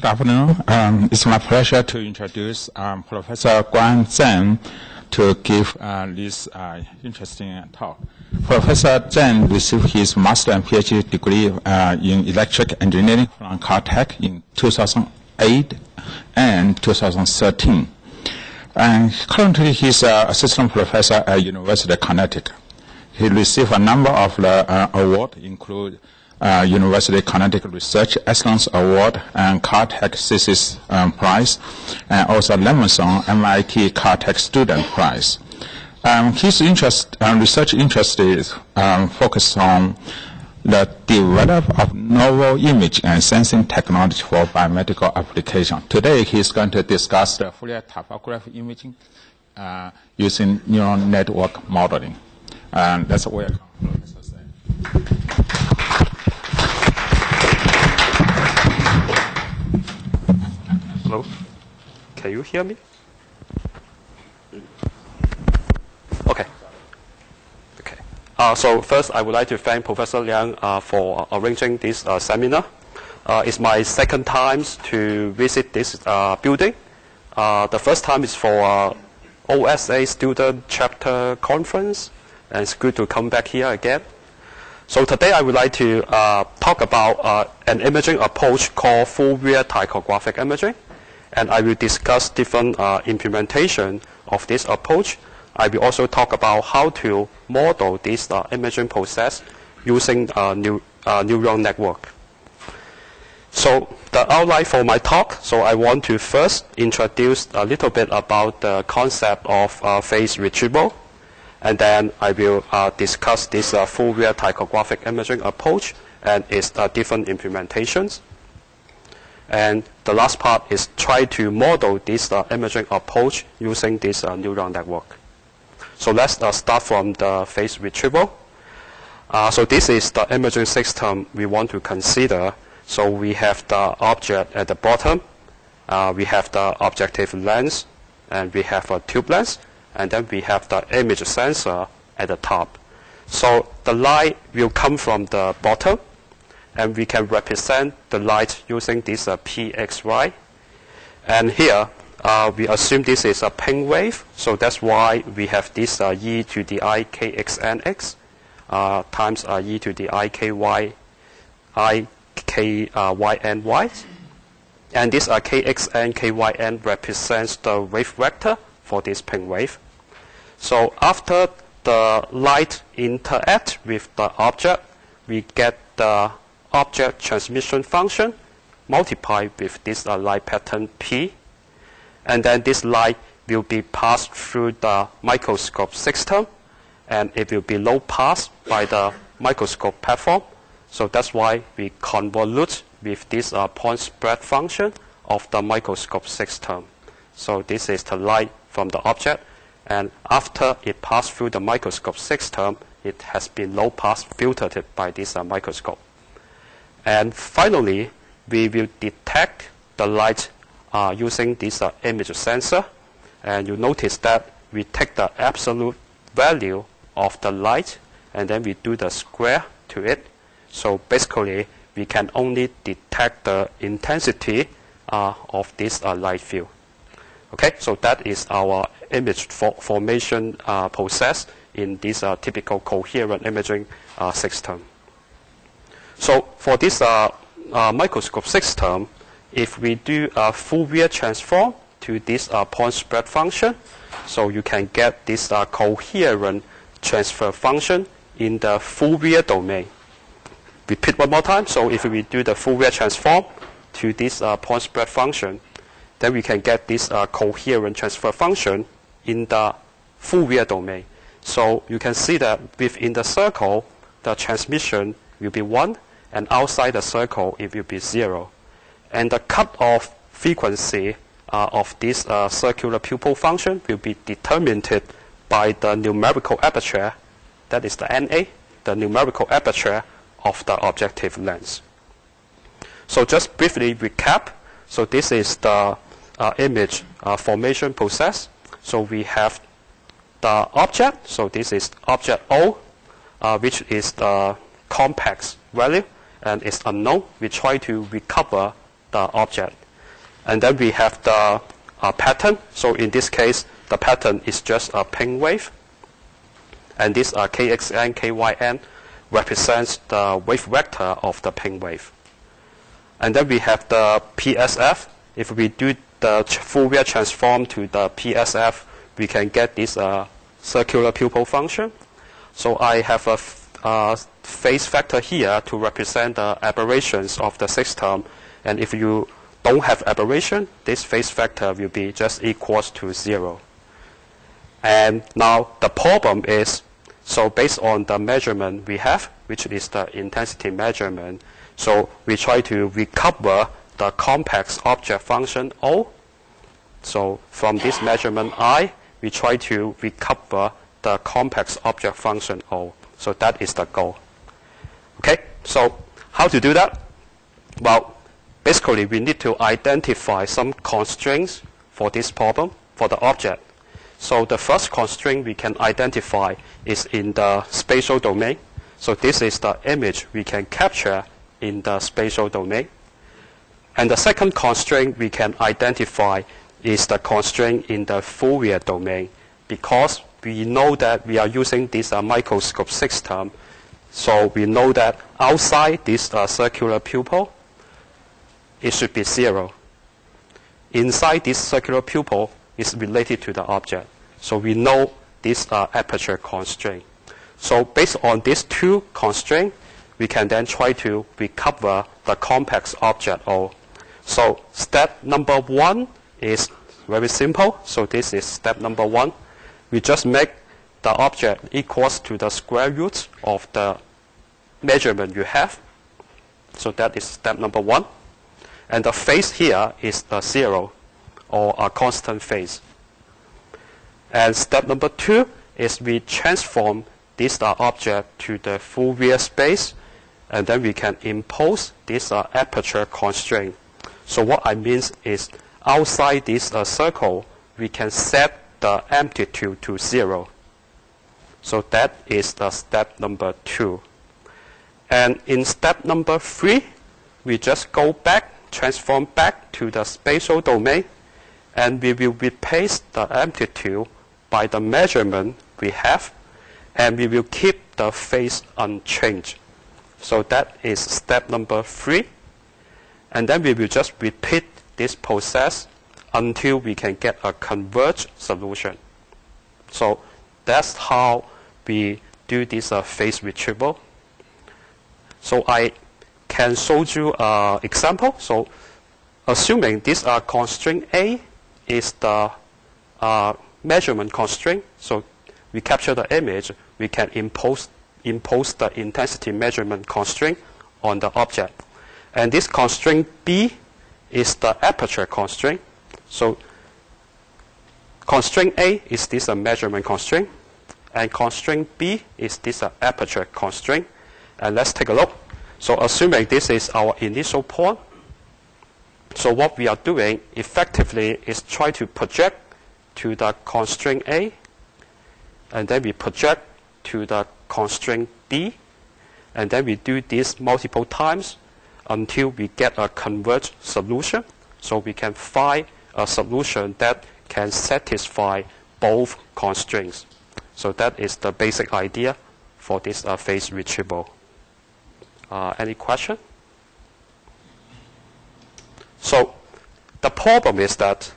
Good afternoon. It's my pleasure to introduce Professor Guoan Zheng to give this interesting talk. Professor Zheng received his master and PhD degree in electric engineering from Caltech in 2008 and 2013. And currently he's an assistant professor at University of Connecticut. He received a number of awards, include University of Connecticut Research Excellence Award and Caltech Thesis Prize, and also Lemonson MIT Caltech Student Prize. His research interest is focused on the development of novel image and sensing technology for biomedical application. Today, he's going to discuss the Fourier topography imaging using neural network modeling. And that's where Professor Zheng. Hello, can you hear me? Okay. So first, I would like to thank Professor Liang for arranging this seminar. It's my second time to visit this building. The first time is for OSA Student Chapter Conference, and it's good to come back here again. So today I would like to talk about an imaging approach called Fourier ptychographic imaging. And I will discuss different implementation of this approach. I will also talk about how to model this imaging process using neural network. So the outline for my talk, so I want to first introduce a little bit about the concept of phase retrieval. And then I will discuss this Fourier ptychographic imaging approach and its different implementations. And the last part is try to model this imaging approach using this neural network. So let's start from the phase retrieval. So this is the imaging system we want to consider. So we have the object at the bottom. We have the objective lens, and we have a tube lens, and then we have the image sensor at the top. So the light will come from the bottom, and we can represent the light using this pxy. And here, we assume this is a ping wave, so that's why we have this e to the I kxnx times e to the I ky ny. And this kxn kyn represents the wave vector for this ping wave. So after the light interact with the object, we get the object transmission function multiplied with this light pattern P. And then this light will be passed through the microscope system, and it will be low pass by the microscope platform. So that's why we convolute with this point spread function of the microscope system. So this is the light from the object, and after it passed through the microscope system, it has been low pass filtered by this microscope. And finally, we will detect the light using this image sensor. And you notice that we take the absolute value of the light, and then we do the square to it. So basically, we can only detect the intensity of this light field. Okay, so that is our image formation process in this typical coherent imaging system. So for this microscope system, if we do a Fourier transform to this point spread function, so you can get this coherent transfer function in the Fourier domain. Repeat one more time. So if we do the Fourier transform to this point spread function, then we can get this coherent transfer function in the Fourier domain. So you can see that within the circle, the transmission will be 1, and outside the circle, it will be 0. And the cutoff frequency of this circular pupil function will be determined by the numerical aperture, that is the NA, the numerical aperture of the objective lens. So just briefly recap. So this is the image formation process. So we have the object. So this is object O, which is the complex value, and it's unknown. We try to recover the object. And then we have the pattern. So in this case, the pattern is just a ping wave. And this kxn, kyn represents the wave vector of the ping wave. And then we have the PSF. If we do the Fourier transform to the PSF, we can get this circular pupil function. So I have a phase factor here to represent the aberrations of the system. And if you don't have aberration, this phase factor will be just equals to 0. And now the problem is, so based on the measurement we have, which is the intensity measurement, so we try to recover the complex object function O. So from this measurement I, we try to recover the complex object function O. So that is the goal. Okay, so how to do that? Well, basically we need to identify some constraints for this problem, for the object. So the first constraint we can identify is in the spatial domain. So this is the image we can capture in the spatial domain. And the second constraint we can identify is the constraint in the Fourier domain, because we know that we are using this microscope system. So we know that outside this circular pupil, it should be 0. Inside this circular pupil is related to the object. So we know this aperture constraint. So based on these two constraints, we can then try to recover the complex object O. So step number 1 is very simple. So this is step number 1. We just make the object equals to the square root of the measurement you have. So that is step number 1. And the phase here is the 0, or a constant phase. And step number 2 is we transform this object to the Fourier space, and then we can impose this aperture constraint. So what I mean is, outside this circle, we can set the amplitude to 0. So that is the step number 2. And in step number 3, we just go back, transform back to the spatial domain, and we will replace the amplitude by the measurement we have, and we will keep the phase unchanged. So that is step number 3. And then we will just repeat this process until we can get a converged solution. So that's how we do this phase retrieval. So I can show you an example. So assuming this constraint A is the measurement constraint, so we capture the image, we can impose the intensity measurement constraint on the object. And this constraint B is the aperture constraint. So constraint A is this measurement constraint, and constraint B is this aperture constraint. And let's take a look. So assuming this is our initial point, so what we are doing effectively is try to project to the constraint A, and then we project to the constraint B, and then we do this multiple times until we get a converged solution. So we can find a solution that can satisfy both constraints. So that is the basic idea for this phase retrieval. Any question? So the problem is that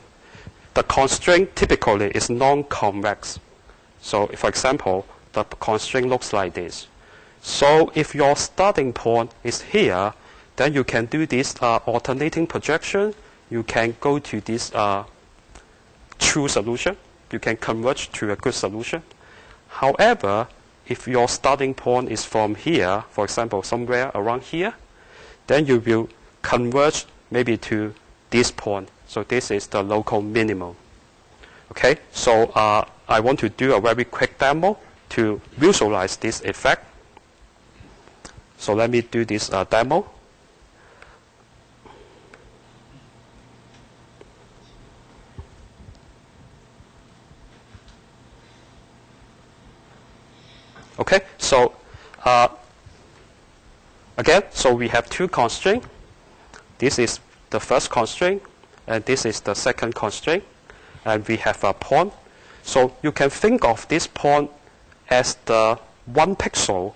the constraint typically is non-convex. So for example, the constraint looks like this. So if your starting point is here, then you can do this alternating projection. You can go to this true solution. You can converge to a good solution. However, if your starting point is from here, for example, somewhere around here, then you will converge maybe to this point. So this is the local minimum. Okay, so I want to do a very quick demo to visualize this effect. So let me do this demo. Okay, so again, so we have two constraints. This is the first constraint. and this is the second constraint, and we have a point. So you can think of this point as the 1 pixel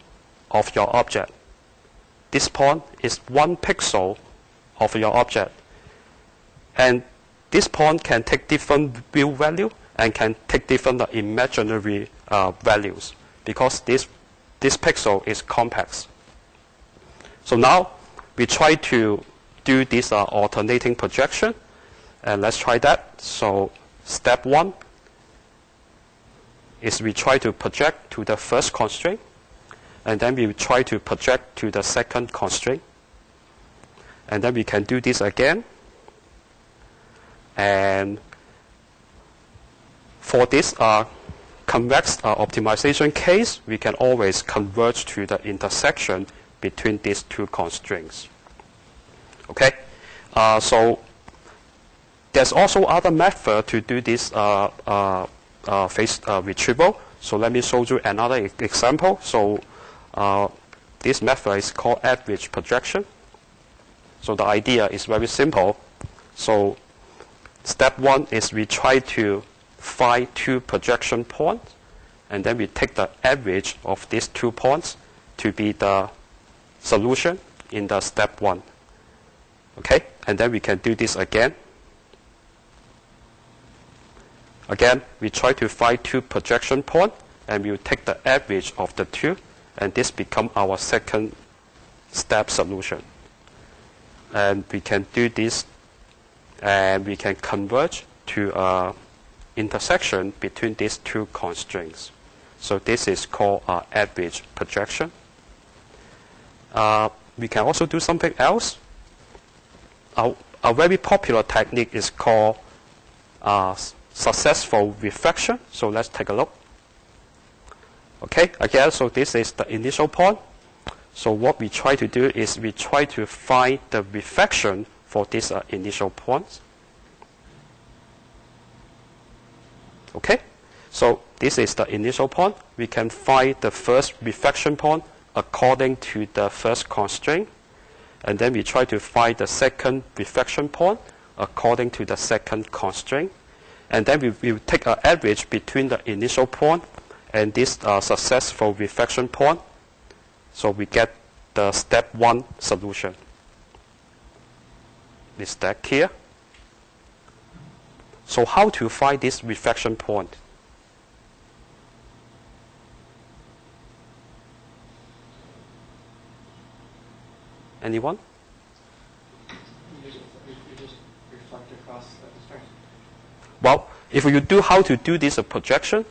of your object. This point is 1 pixel of your object. And this point can take different real value and can take different imaginary values, because this pixel is complex. So now we try to do this alternating projection, and let's try that. So step 1 is we try to project to the first constraint, and then we try to project to the second constraint, and then we can do this again. And for this convex optimization case, we can always converge to the intersection between these two constraints. Okay, so there's also other method to do this phase retrieval. So let me show you another example. So this method is called average projection. So the idea is very simple. So step 1 is we try to find 2 projection points, and then we take the average of these 2 points to be the solution in the step 1. Okay, and then we can do this again. Again, we try to find 2 projection points, and we will take the average of the 2, and this becomes our second step solution. And we can do this, and we can converge to an intersection between these 2 constraints. So this is called average projection. We can also do something else. A very popular technique is called successful reflection. So let's take a look. Okay, again, so this is the initial point. So what we try to do is we try to find the reflection for this initial point. Okay, so this is the initial point. We can find the first reflection point according to the first constraint, and then we try to find the second reflection point according to the second constraint, and then we will take an average between the initial point and this successful reflection point. So we get the step 1 solution. Is that clear? So how to find this reflection point? Anyone? You just reflect across the strength. Well, if you do how to do this projection,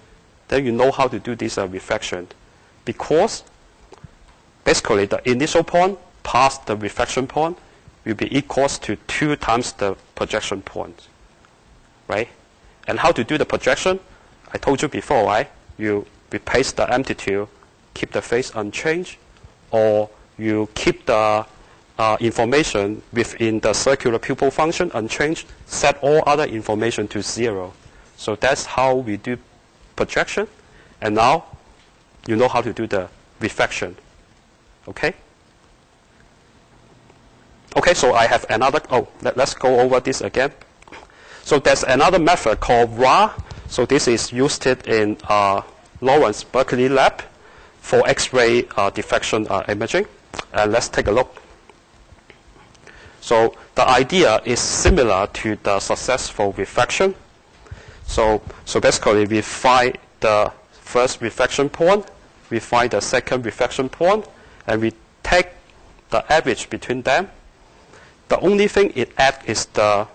then you know how to do this reflection. Because basically the initial point past the reflection point will be equals to 2 times the projection point. Right? And how to do the projection? I told you before, right? You replace the amplitude, keep the phase unchanged, or you keep the information within the circular pupil function unchanged, set all other information to 0. So that's how we do projection. And now you know how to do the reflection. Okay? Okay, so I have another, let's go over this again. So there's another method called RA. So this is used in Lawrence Berkeley lab for X-ray diffraction imaging. And let's take a look. So the idea is similar to the successful reflection. So basically we find the first reflection point, we find the second reflection point, and we take the average between them. The only thing it adds is the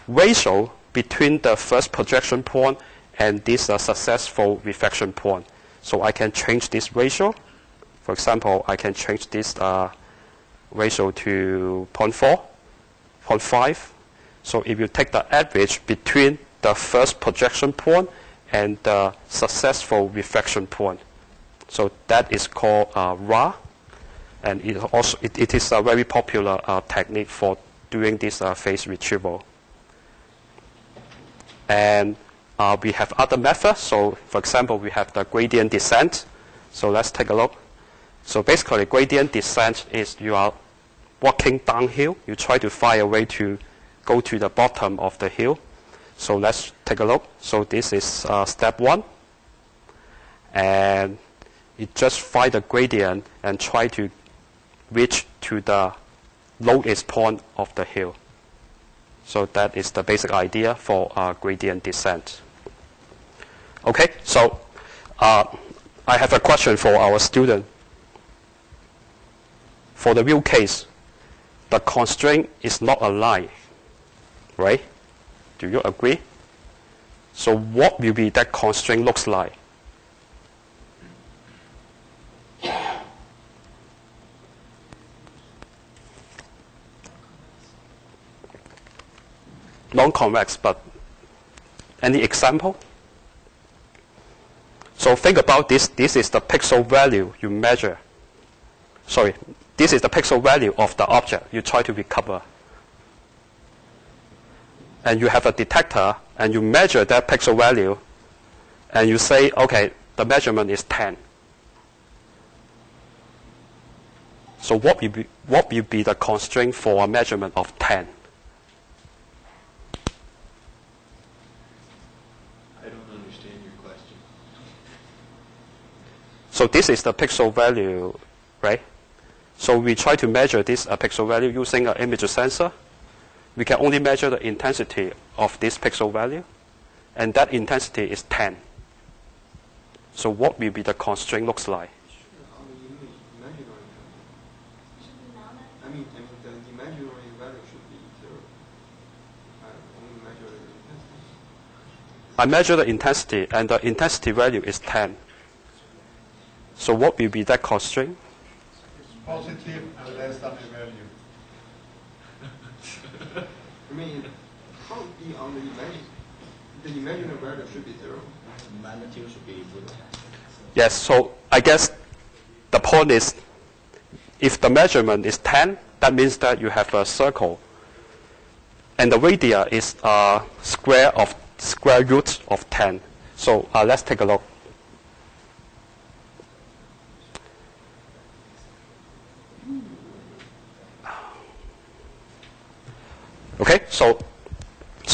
ratio between the first projection point and this successful reflection point. So I can change this ratio. For example, I can change this ratio to 0.4, 0.5. So if you take the average between the first projection point and the successful reflection point, so that is called RA, and it is a very popular technique for doing this phase retrieval. And we have other methods. So for example, we have the gradient descent. So let's take a look. So basically, gradient descent is you are walking downhill. You try to find a way to go to the bottom of the hill. So let's take a look. So this is step 1. And you just find the gradient and try to reach to the lowest point of the hill. So that is the basic idea for gradient descent. Okay, so I have a question for our student. For the real case, the constraint is not a line, right? Do you agree? So what will be that constraint looks like? Non-convex, but any example? So think about this. This is the pixel value you measure. Sorry, this is the pixel value of the object you try to recover. And you have a detector, and you measure that pixel value, and you say, okay, the measurement is 10. So what will be the constraint for a measurement of 10? So this is the pixel value, right? So we try to measure this pixel value using an image sensor. We can only measure the intensity of this pixel value, and that intensity is 10. So what will be the constraint looks like? I mean, the imaginary value should be 0. I only measure the intensity. I measure the intensity, and the intensity value is 10. So what will be that constraint? It's positive and less than a value. I mean, how be on the imaginary value should be 0. Magnitude should be 0. Yes, so I guess the point is, if the measurement is 10, that means that you have a circle. And the radius is square root of 10. So let's take a look. Okay, so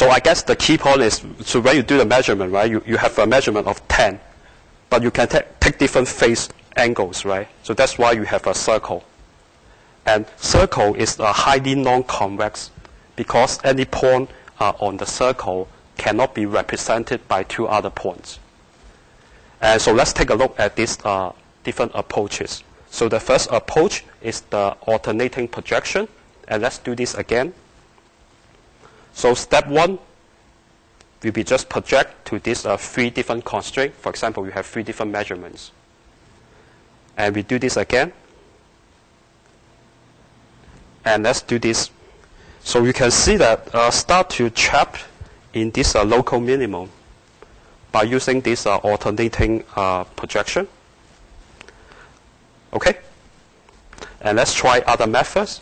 I guess the key point is, so when you do the measurement, right, you have a measurement of 10, but you can take different phase angles, right? So that's why you have a circle. And circle is highly non-convex because any point on the circle cannot be represented by two other points. And so let's take a look at these different approaches. So the first approach is the alternating projection, and let's do this again. So step 1 will be just project to these 3 different constraints. For example, we have 3 different measurements. And we do this again. And let's do this. So you can see that start to trap in this local minimum by using this alternating projection. Okay? And let's try other methods.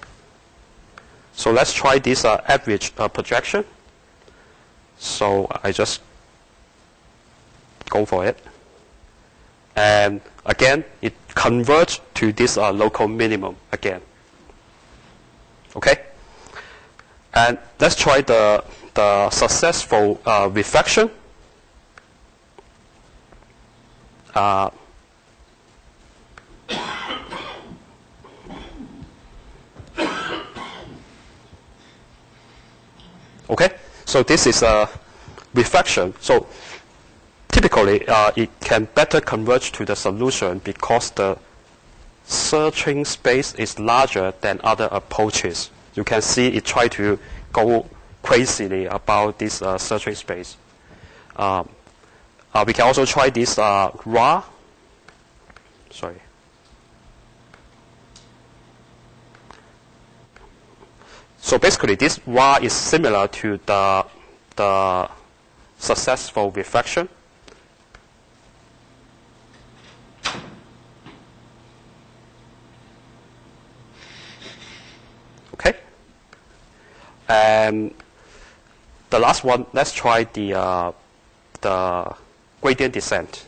So let's try this average projection. So I just go for it. And again, it converges to this local minimum again. Okay? And let's try the successful reflection. Okay, so this is a reflection. So typically, it can better converge to the solution because the searching space is larger than other approaches. You can see it try to go crazily about this searching space. We can also try this raw. Sorry. So basically, this raw is similar to the successful reflection. Okay. And the last one, let's try the gradient descent.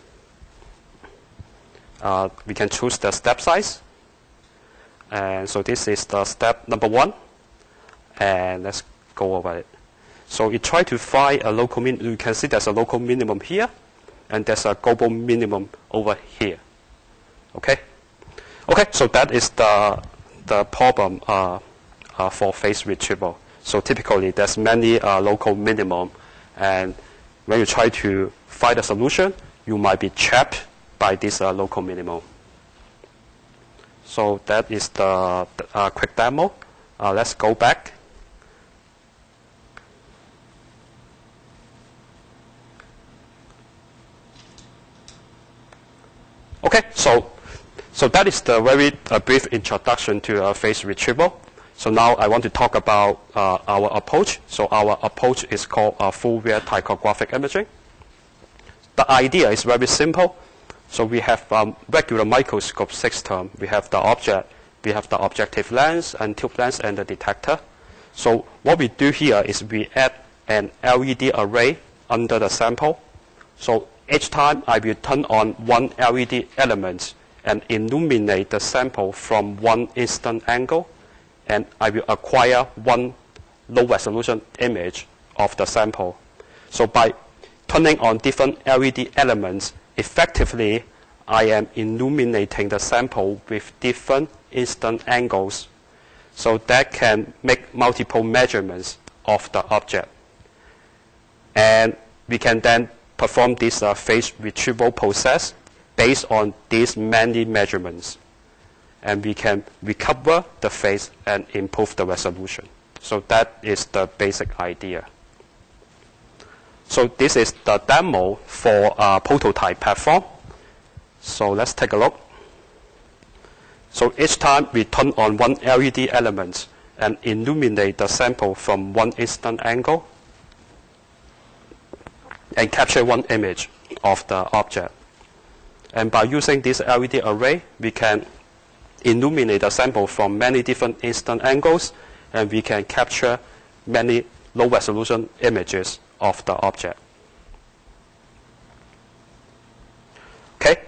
We can choose the step size. And so this is the step number 1. And let's go over it. So it tries to find a local minimum. You can see there's a local minimum here, and there's a global minimum over here. Okay? Okay, so that is the problem for phase retrieval. So typically, there's many local minimum, and when you try to find a solution, you might be trapped by this local minimum. So that is the quick demo. Let's go back. Okay, so that is the very brief introduction to phase retrieval. So now I want to talk about our approach. So our approach is called Fourier ptychographic imaging. The idea is very simple. So we have regular microscope system. We have the object, we have the objective lens and tube lens and the detector. So what we do here is we add an LED array under the sample. So each time I will turn on one LED element and illuminate the sample from one instant angle, and I will acquire one low-resolution image of the sample. So by turning on different LED elements, effectively, I am illuminating the sample with different instant angles. So that can make multiple measurements of the object. And we can then perform this phase retrieval process based on these many measurements. And we can recover the phase and improve the resolution. So that is the basic idea. So this is the demo for a prototype platform. So let's take a look. So each time we turn on one LED element and illuminate the sample from one instant angle and capture one image of the object. And by using this LED array, we can illuminate the sample from many different instant angles, and we can capture many low-resolution images of the object. Okay,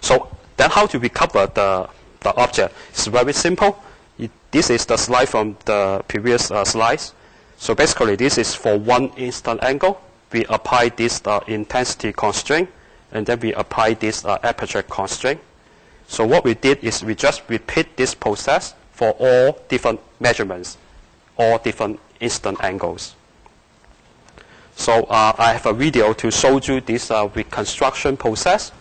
so then how to recover the object? It's very simple. This is the slide from the previous slides. So basically, this is for one instant angle. We apply this intensity constraint, and then we apply this aperture constraint. So what we did is we just repeat this process for all different measurements, all different instant angles. So I have a video to show you this reconstruction process.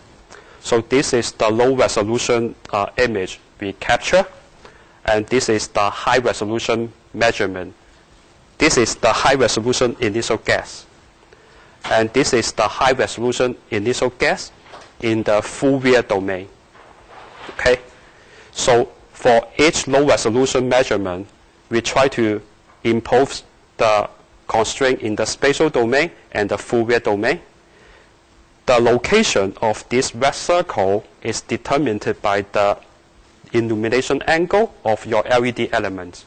So this is the low resolution image we capture, and this is the high resolution measurement. This is the high resolution initial guess. And this is the high resolution initial guess in the Fourier domain. Okay, so for each low resolution measurement, we try to impose the constraint in the spatial domain and the Fourier domain. The location of this red circle is determined by the illumination angle of your LED element.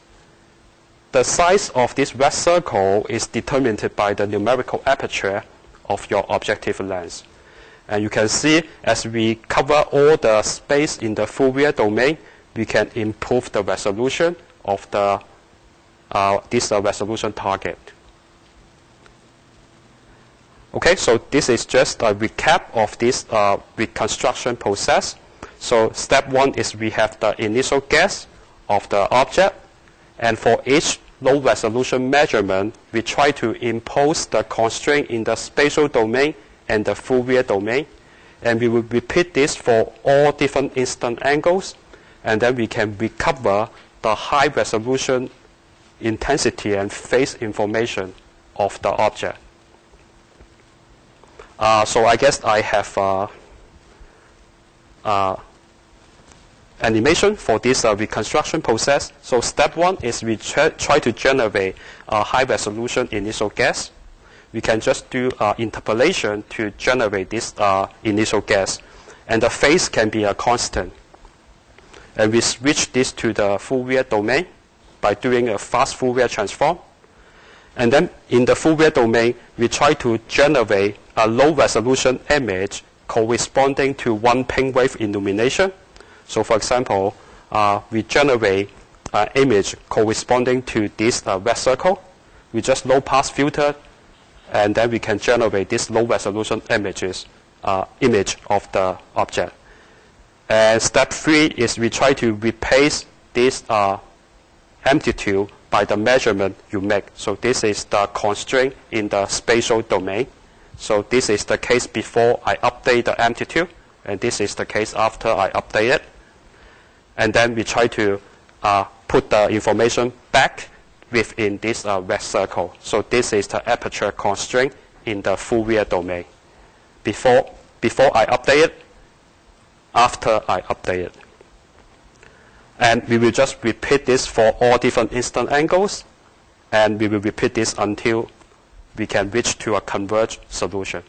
The size of this red circle is determined by the numerical aperture of your objective lens. And you can see as we cover all the space in the Fourier domain, we can improve the resolution of the this resolution target. Okay, so this is just a recap of this reconstruction process. So step one is we have the initial guess of the object, and for each low resolution measurement, we try to impose the constraint in the spatial domain and the Fourier domain, and we will repeat this for all different instant angles, and then we can recover the high resolution intensity and phase information of the object. So I guess I have animation for this reconstruction process. So step one is we try to generate a high resolution initial guess. We can just do interpolation to generate this initial guess. And the phase can be a constant. And we switch this to the Fourier domain by doing a fast Fourier transform. And then in the Fourier domain, we try to generate a low resolution image corresponding to one pink wave illumination. So for example, we generate an image corresponding to this red circle. we just low pass filter, and then we can generate this low resolution image of the object. And step 3 is we try to replace this amplitude by the measurement you make. So this is the constraint in the spatial domain. So this is the case before I update the amplitude, and this is the case after I update it. And then we try to put the information back within this red circle. So this is the aperture constraint in the Fourier domain. Before I update it, after I update it. And we will just repeat this for all different instant angles, and we will repeat this until we can reach to a converged solution.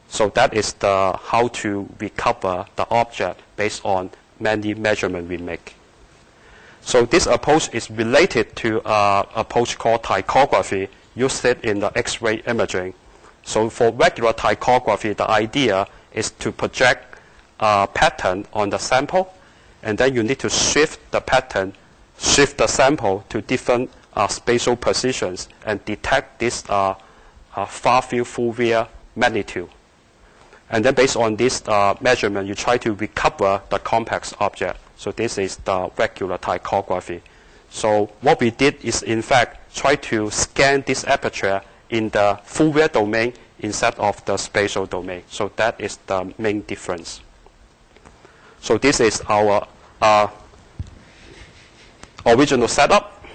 So that is how to recover the object based on many measurements we make. So this approach is related to an approach called ptychography, used in the X-ray imaging. So for regular ptychography, the idea is to project a pattern on the sample, and then you need to shift the pattern, shift the sample to different spatial positions and detect this far-field Fourier magnitude. And then based on this measurement, you try to recover the complex object. So this is the regular ptychography. So what we did is, in fact, try to scan this aperture in the Fourier domain instead of the spatial domain. So that is the main difference. So this is our original setup.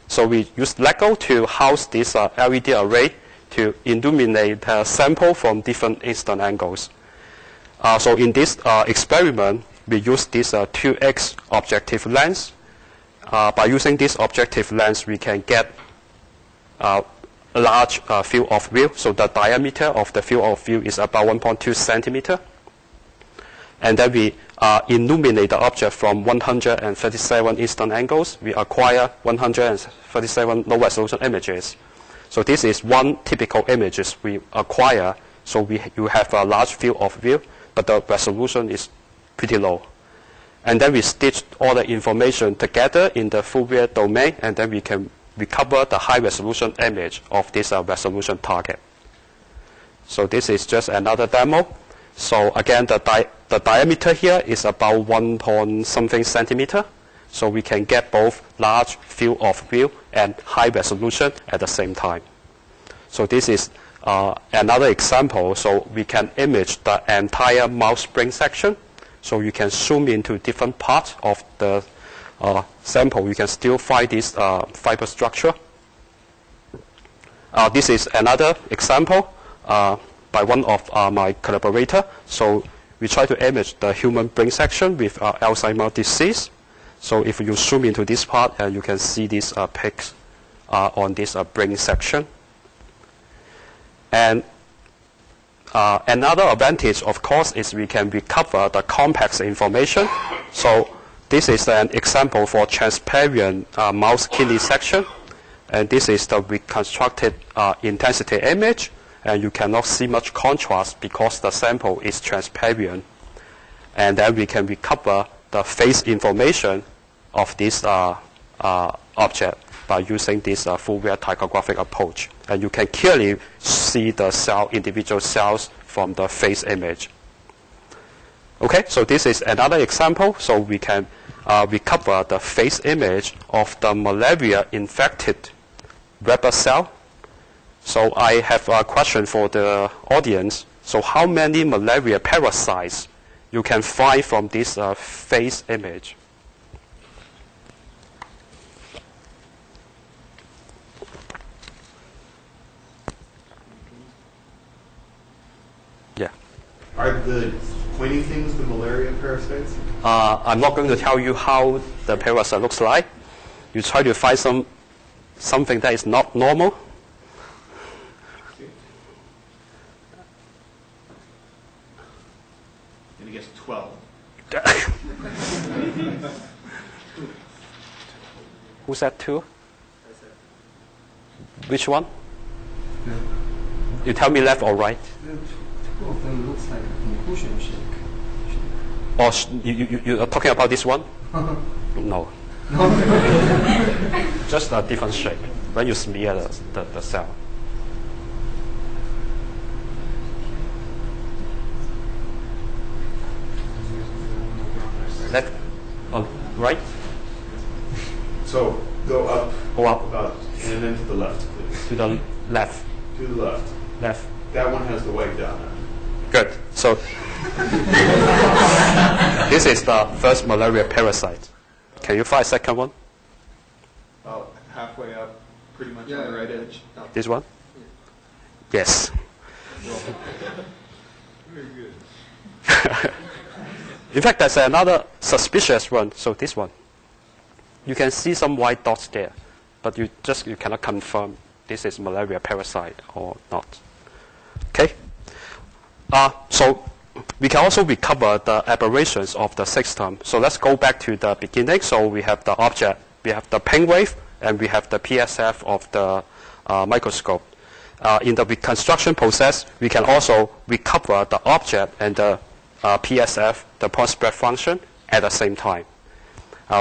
So we use Lego to house this LED array to illuminate the sample from different instant angles. So in this experiment, we use this 2x objective lens. By using this objective lens, we can get a large field of view. So the diameter of the field of view is about 1.2 centimeter. And then we illuminate the object from 137 instant angles. We acquire 137 low resolution images. So this is one typical images we acquire. So you have a large field of view, but the resolution is pretty low. And then we stitch all the information together in the Fourier domain, and then we can recover the high resolution image of this resolution target. So this is just another demo. So again, the diameter here is about 1 point something centimeter. So we can get both large field of view and high resolution at the same time. So this is another example. So we can image the entire mouse spring section. So you can zoom into different parts of the sample. You can still find this fiber structure. This is another example by one of my collaborators. So we try to image the human brain section with Alzheimer's disease. So if you zoom into this part, you can see these peaks on this brain section. And another advantage, of course, is we can recover the complex information. So this is an example for transparent mouse kidney section. And this is the reconstructed intensity image. And you cannot see much contrast because the sample is transparent. And then we can recover the phase information of this object by using this Fourier ptychographic approach. And you can clearly see the individual cells from the phase image. Okay, so this is another example. So we can recover the phase image of the malaria-infected rabbit cell. So I have a question for the audience. So how many malaria parasites you can find from this phase image? Yeah. Are the pointing things the malaria parasites? I'm not going to tell you how the parasite looks like. You try to find something that is not normal. I guess 12. Who said 2? Which one? Yeah. You tell me left or right? Two of them looks like a conclusion shape. Or you are talking about this one? No. Just a different shape. when you smear the cell. Left, on right? So go up, Go up. and then to the left, please. To the left. To the left. Left. That one has the white dot on it. Good. So this is the first malaria parasite. Can you find a second one? About halfway up, pretty much on the right edge. Oh, This one? Yes. very good. In fact, there's another suspicious one. So this one. You can see some white dots there, but you cannot confirm this is malaria parasite or not. Okay. So we can also recover the aberrations of the system. So let's go back to the beginning. So we have the object, we have the ping wave, and we have the PSF of the microscope. In the reconstruction process, we can also recover the object and the PSF, the point spread function, at the same time.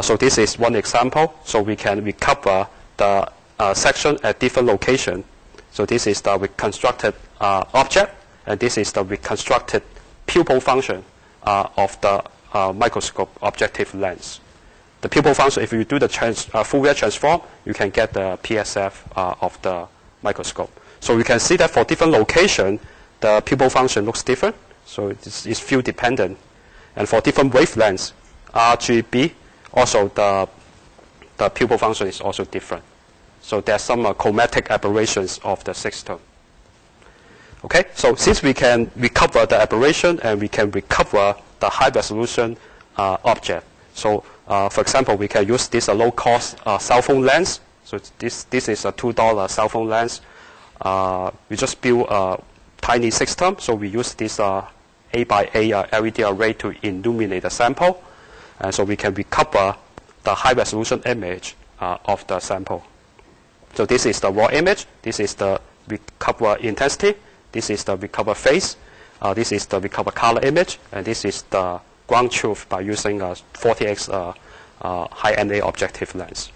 So this is one example. So we can recover the section at different location. So this is the reconstructed object, and this is the reconstructed pupil function of the microscope objective lens. The pupil function, if you do the Fourier transform, you can get the PSF of the microscope. So you can see that for different location, the pupil function looks different. So it's field dependent. And for different wavelengths, RGB, also the pupil function is also different. So there's some chromatic aberrations of the system. Okay, so since we can recover the aberration and we can recover the high resolution object. So for example, we can use this low-cost cell phone lens. So this is a $2 cell phone lens. We just build a tiny system. So we use this A by A LED array to illuminate the sample. And so we can recover the high resolution image of the sample. So this is the raw image. This is the recover intensity. This is the recover phase. This is the recover color image. And this is the ground truth by using a 40x high NA objective lens.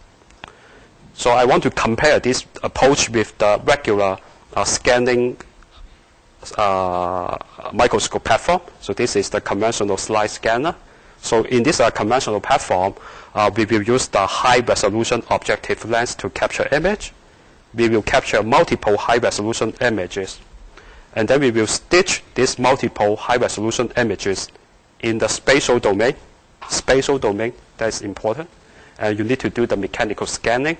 So I want to compare this approach with the regular scanning microscope platform. So this is the conventional slide scanner. So in this conventional platform, we will use the high resolution objective lens to capture image. We will capture multiple high resolution images. And then we will stitch these multiple high resolution images in the spatial domain. Spatial domain, that's important. And you need to do the mechanical scanning.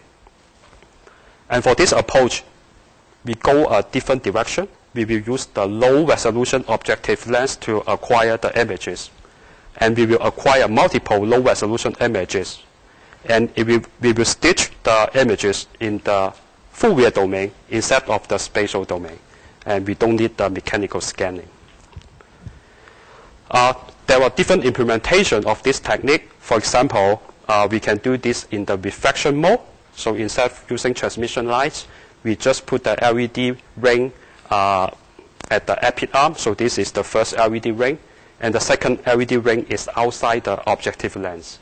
And for this approach, we go a different direction. We will use the low resolution objective lens to acquire the images. And we will acquire multiple low resolution images. And we will stitch the images in the Fourier domain instead of the spatial domain. And we don't need the mechanical scanning. There are different implementations of this technique. For example, we can do this in the reflection mode. So instead of using transmission lights, we just put the LED ring at the epi arm. So this is the first LED ring. And the second LED ring is outside the objective lens.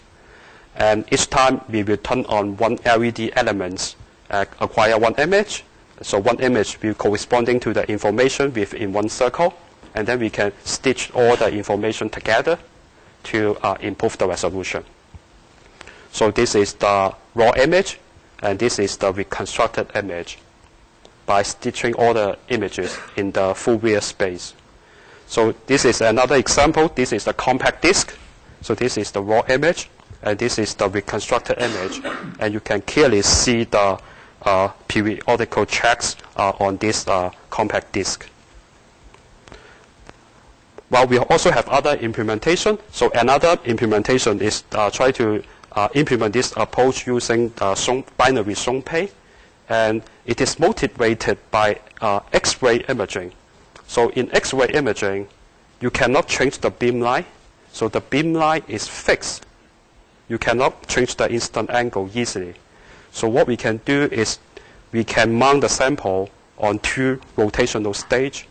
And each time we will turn on one LED element, acquire one image. So one image will corresponding to the information within one circle. And then we can stitch all the information together to improve the resolution. So this is the raw image, and this is the reconstructed image by stitching all the images in the Fourier space. So this is another example. This is the compact disc. So this is the raw image, and this is the reconstructed image. And you can clearly see the periodical tracks on this compact disc. Well, we also have other implementation. So another implementation is try to implement this approach using binary Shunpei. And it is motivated by X-ray imaging. So in X-ray imaging, you cannot change the beam line. So the beam line is fixed. You cannot change the incident angle easily. So what we can do is we can mount the sample on two rotational stages.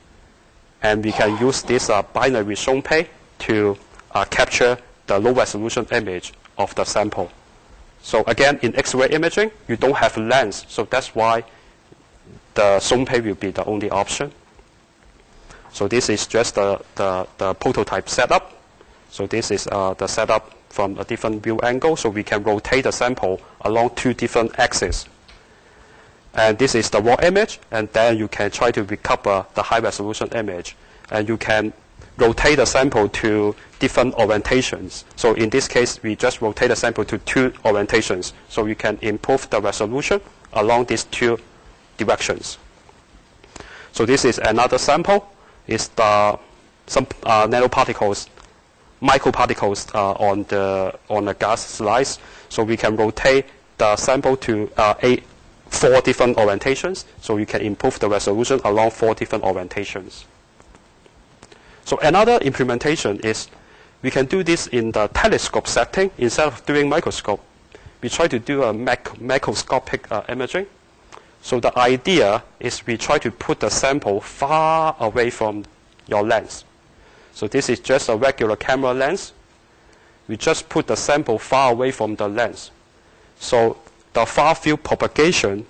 And we can use this binary Shunpei to capture the low resolution image of the sample. So again, in X-ray imaging, you don't have a lens, so that's why the zone pay will be the only option. So this is just the prototype setup. So this is the setup from a different view angle, so we can rotate the sample along 2 different axes. And this is the raw image, and then you can try to recover the high-resolution image. And you can rotate the sample to different orientations. So in this case, we just rotate the sample to 2 orientations, so you can improve the resolution along these 2 directions. So this is another sample. It's some nanoparticles, microparticles on the gas slice. So we can rotate the sample to 4 different orientations, so you can improve the resolution along 4 different orientations. So another implementation is we can do this in the telescope setting instead of doing microscope. We try to do a macroscopic imaging. So the idea is we try to put the sample far away from your lens. So this is just a regular camera lens. We just put the sample far away from the lens. So the far field propagation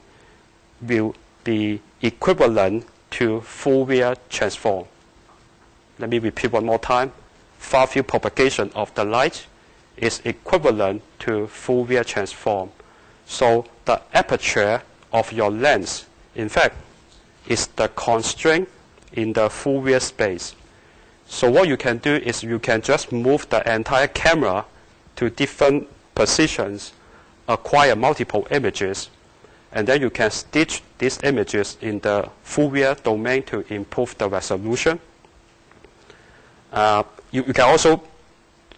will be equivalent to Fourier transform. Let me repeat one more time. Far field propagation of the light is equivalent to Fourier transform. So the aperture of your lens, in fact, is the constraint in the Fourier space. So what you can do is you can just move the entire camera to different positions, acquire multiple images, and then you can stitch these images in the Fourier domain to improve the resolution. You can also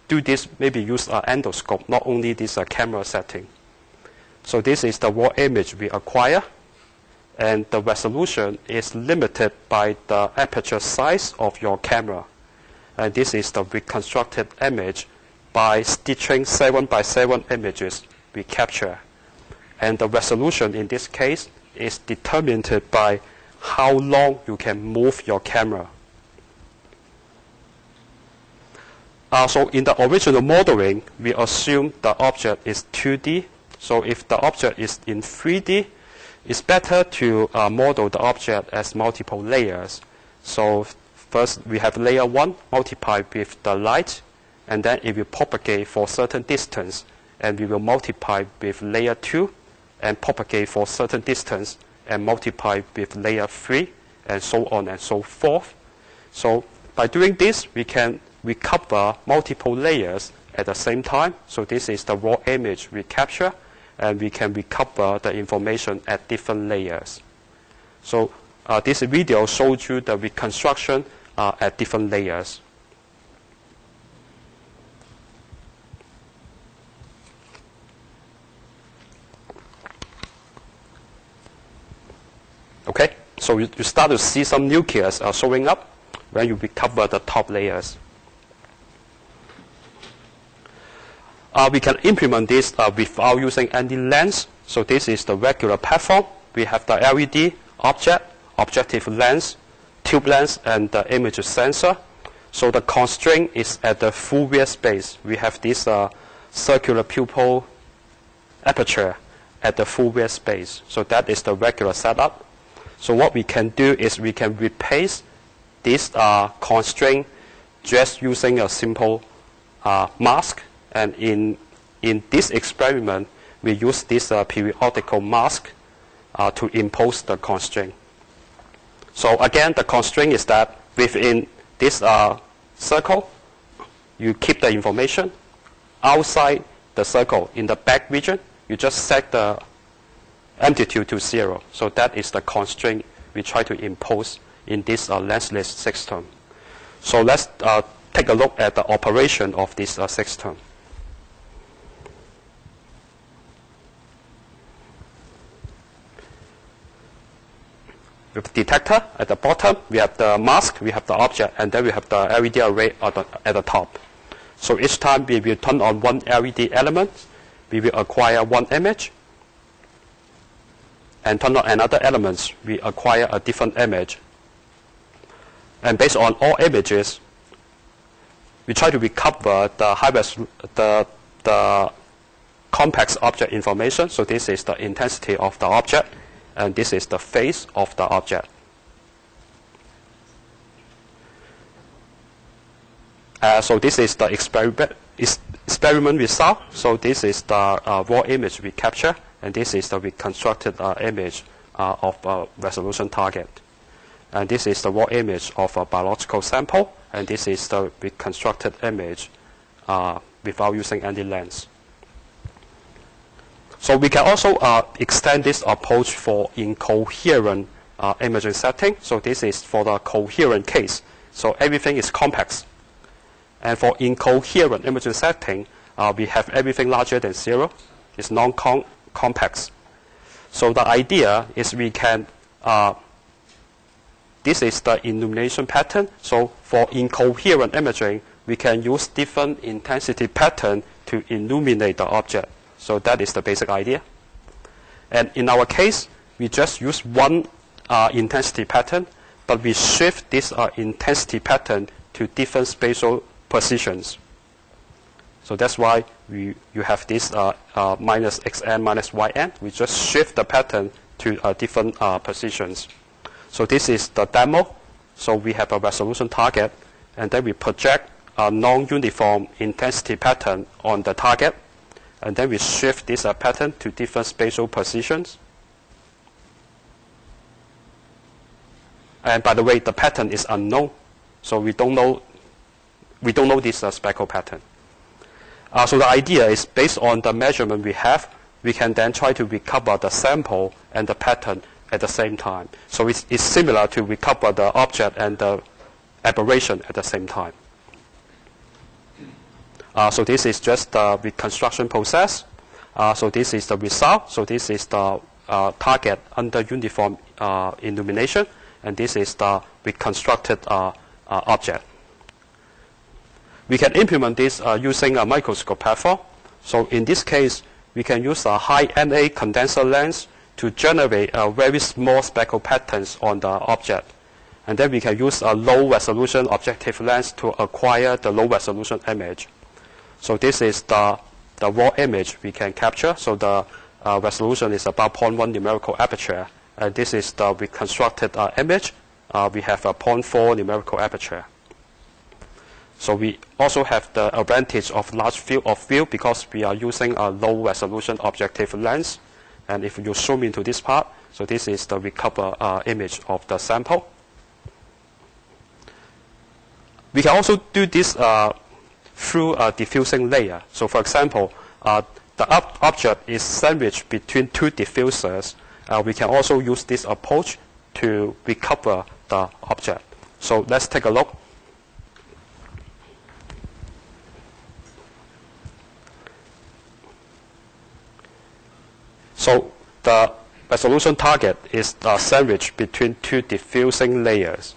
do this, maybe use an endoscope, not only this camera setting. So this is the raw image we acquire, and the resolution is limited by the aperture size of your camera. And this is the reconstructed image by stitching 7 by 7 images we capture. And the resolution in this case is determined by how long you can move your camera. So in the original modeling, we assume the object is 2D. So if the object is in 3D, it's better to model the object as multiple layers. So first we have layer 1 multiplied with the light, and then it will propagate for a certain distance, and we will multiply with layer 2 and propagate for a certain distance and multiply with layer 3 and so on and so forth. So by doing this, we can recover multiple layers at the same time. So this is the raw image we capture, and we can recover the information at different layers. So this video shows you the reconstruction at different layers. Okay, so you start to see some nucleus showing up when you recover the top layers. We can implement this without using any lens. So this is the regular platform. We have the LED object, objective lens, tube lens, and the image sensor. So the constraint is at the Fourier space. We have this circular pupil aperture at the Fourier space. So that is the regular setup. So what we can do is we can replace this constraint just using a simple mask. And in this experiment, we use this periodical mask to impose the constraint. So again, the constraint is that within this circle, you keep the information. Outside the circle, in the back region, you just set the amplitude to 0. So that is the constraint we try to impose in this lensless system. So let's take a look at the operation of this system. With the detector at the bottom, we have the mask, we have the object, and then we have the LED array at the top. So each time we will turn on one LED element, we will acquire one image. And turn on another element, we acquire a different image. And based on all images, we try to recover the complex object information. So this is the intensity of the object, and this is the phase of the object. So this is the experiment result. So this is the raw image we capture, and this is the reconstructed image of a resolution target. And this is the raw image of a biological sample, and this is the reconstructed image without using any lens. So we can also extend this approach for incoherent imaging setting. So this is for the coherent case. So everything is complex. And for incoherent imaging setting, we have everything larger than 0. It's non-complex. So the idea is we can, this is the illumination pattern. So for incoherent imaging, we can use different intensity pattern to illuminate the object. So that is the basic idea. And in our case, we just use one intensity pattern, but we shift this intensity pattern to different spatial positions. So that's why you have this minus xn minus yn. We just shift the pattern to different positions. So this is the demo. So we have a resolution target, and then we project a non-uniform intensity pattern on the target, and then we shift this pattern to different spatial positions. And by the way, the pattern is unknown, so we don't know this speckle pattern. So the idea is based on the measurement we have, we can then try to recover the sample and the pattern at the same time. So it's similar to recover the object and the aberration at the same time. So this is just the reconstruction process. So this is the result. So this is the target under uniform illumination, and this is the reconstructed object. We can implement this using a microscope platform. So in this case, we can use a high NA condenser lens to generate very small speckle patterns on the object. And then we can use a low resolution objective lens to acquire the low resolution image. So this is the raw image we can capture. So the resolution is about 0.1 numerical aperture. And this is the reconstructed image. We have a 0.4 numerical aperture. So we also have the advantage of large field of view because we are using a low resolution objective lens. And if you zoom into this part, so this is the recovered image of the sample. We can also do this through a diffusing layer. So for example, the object is sandwiched between two diffusers. We can also use this approach to recover the object. So let's take a look. So the resolution target is sandwiched between two diffusing layers.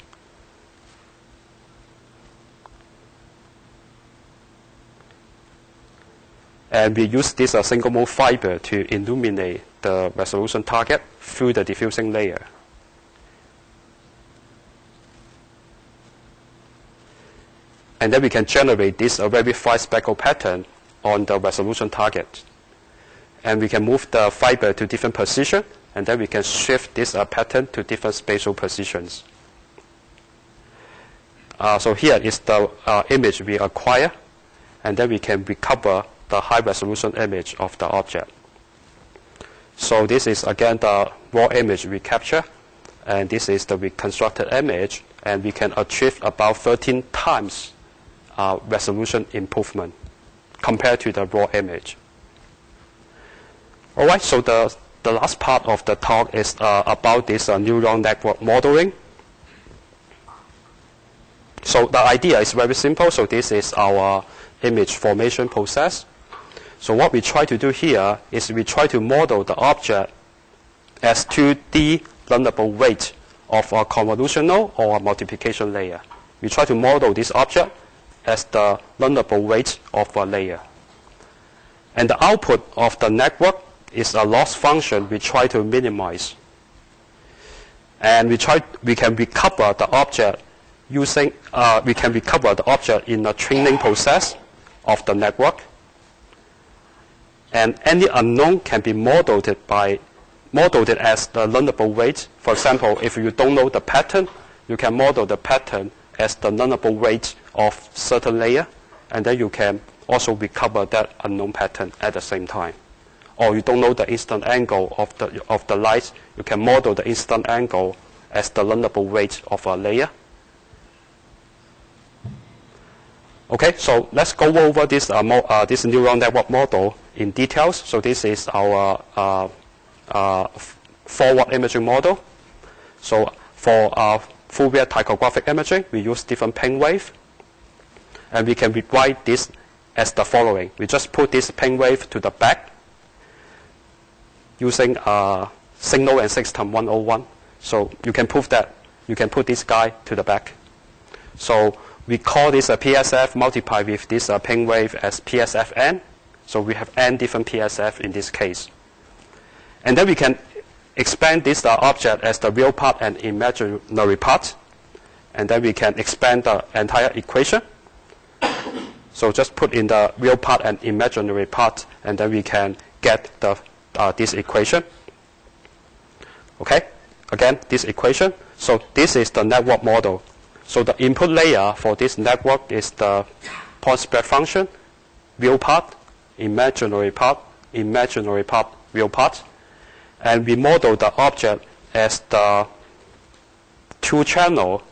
And we use this single mode fiber to illuminate the resolution target through the diffusing layer. And then we can generate this very fine speckle pattern on the resolution target. And we can move the fiber to different positions, and then we can shift this pattern to different spatial positions. So here is the image we acquire, and then we can recover the high resolution image of the object. So this is again the raw image we capture, and this is the reconstructed image, and we can achieve about 13 times resolution improvement compared to the raw image. All right, so the last part of the talk is about this neural network modeling. So the idea is very simple. So this is our image formation process. So what we try to do here is we try to model the object as 2D learnable weight of a convolutional or a multiplication layer. We try to model this object as the learnable weight of a layer. And the output of the network is a loss function we try to minimize. And we can recover the object using, we can recover the object in a training process of the network. And any unknown can be modeled as the learnable weight. For example, if you don't know the pattern, you can model the pattern as the learnable weight of certain layer, and then you can also recover that unknown pattern at the same time. Or you don't know the instant angle of the light, you can model the instant angle as the learnable weight of a layer. Okay, so let's go over this this neural network model in details. So this is our forward imaging model. So for Fourier ptychographic imaging, we use different ping wave, and we can rewrite this as the following. We just put this ping wave to the back using signal and system 101. So you can prove that you can put this guy to the back. So we call this a PSF multiplied with this ping wave as PSFN. So we have n different PSF in this case. And then we can expand this object as the real part and imaginary part. And then we can expand the entire equation. So just put in the real part and imaginary part, and then we can get this equation. Okay, again, this equation. So this is the network model. So the input layer for this network is the point spread function, real part, imaginary part, real part. And we model the object as the two-channel.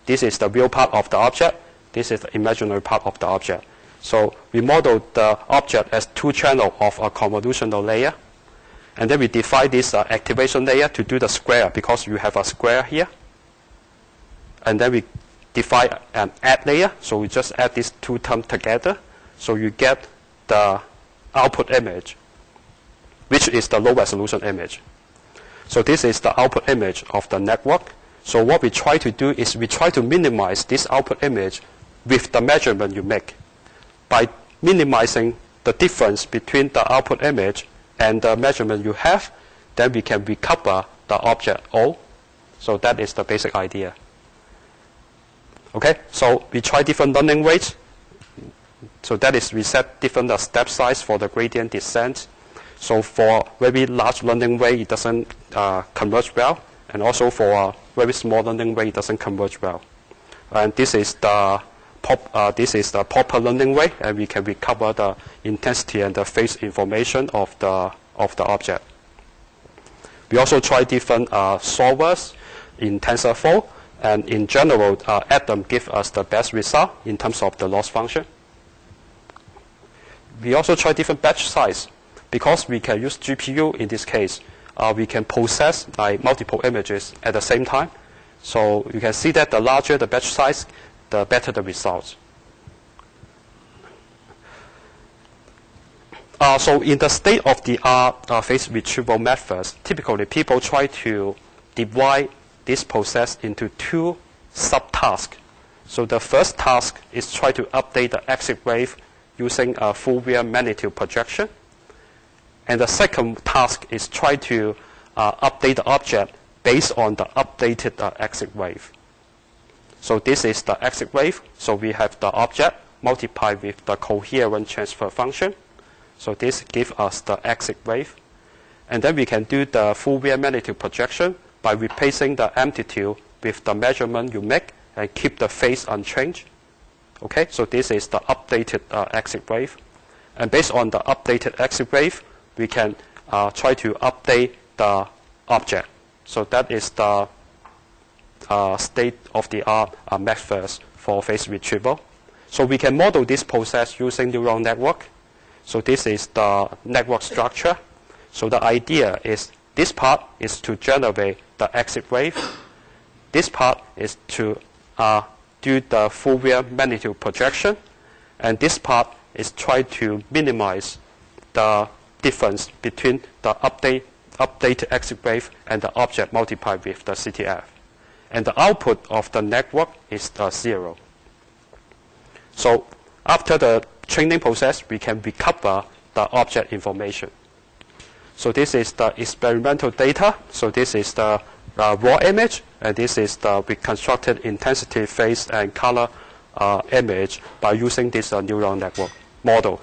This is the real part of the object. This is the imaginary part of the object. So we model the object as two-channel of a convolutional layer. And then we define this activation layer to do the square, because you have a square here. And then we define an add layer. So we just add these two terms together. So you get the output image, which is the low resolution image. So this is the output image of the network. So what we try to do is we try to minimize this output image with the measurement you make. By minimizing the difference between the output image and the measurement you have, then we can recover the object O. So that is the basic idea. Okay, so we try different learning rates. So that is, we set different step size for the gradient descent. So for very large learning rate, it doesn't converge well. And also for a very small learning rate, it doesn't converge well. And this is the proper learning rate, and we can recover the intensity and the phase information of the object. We also try different solvers in TensorFlow, and in general, Atom gives us the best result in terms of the loss function. We also try different batch size. Because we can use GPU in this case, we can process multiple images at the same time. So you can see that the larger the batch size, the better the results. So in the state-of-the-art phase retrieval methods, typically people try to divide this process into two subtasks. So the first task is try to update the exit wave using a Fourier magnitude projection. And the second task is try to update the object based on the updated exit wave. So this is the exit wave. So we have the object multiplied with the coherent transfer function. So this gives us the exit wave. And then we can do the Fourier magnitude projection by replacing the amplitude with the measurement you make and keep the phase unchanged. Okay, so this is the updated exit wave. And based on the updated exit wave, we can try to update the object. So that is the state-of-the-art methods for phase retrieval. So we can model this process using neural network. So this is the network structure. So the idea is this part is to generate the exit wave. This part is to do the Fourier magnitude projection. And this part is try to minimize the difference between the updated exit wave and the object multiplied with the CTF. And the output of the network is 0. So after the training process, we can recover the object information. So this is the experimental data. So this is the raw image, and this is the reconstructed intensity, phase, and color image by using this neural network model.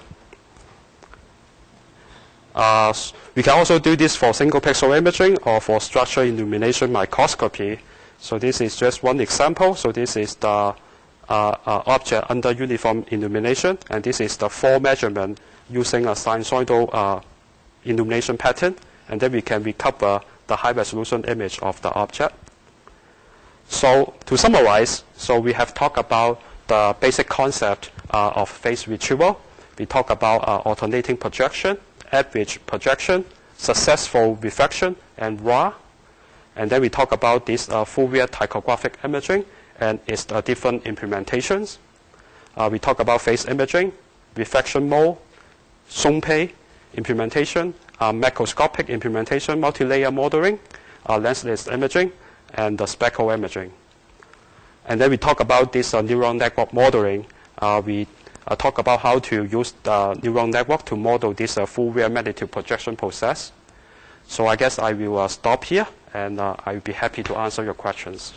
We can also do this for single pixel imaging or for structure illumination microscopy. So this is just one example. So this is the object under uniform illumination, and this is the fall measurement using a sinusoidal illumination pattern, and then we can recover the high resolution image of the object. So to summarize, so we have talked about the basic concept of phase retrieval. We talk about alternating projection, average projection, successful reflection, and RA. And then we talk about this Fourier ptychographic imaging and its different implementations. We talk about phase imaging, reflection mode, Songpei implementation, macroscopic implementation, multilayer modeling, lensless imaging, and the speckle imaging. And then we talk about this neural network modeling. We talk about how to use the neural network to model this Fourier magnitude projection process. So I guess I will stop here, and I will be happy to answer your questions.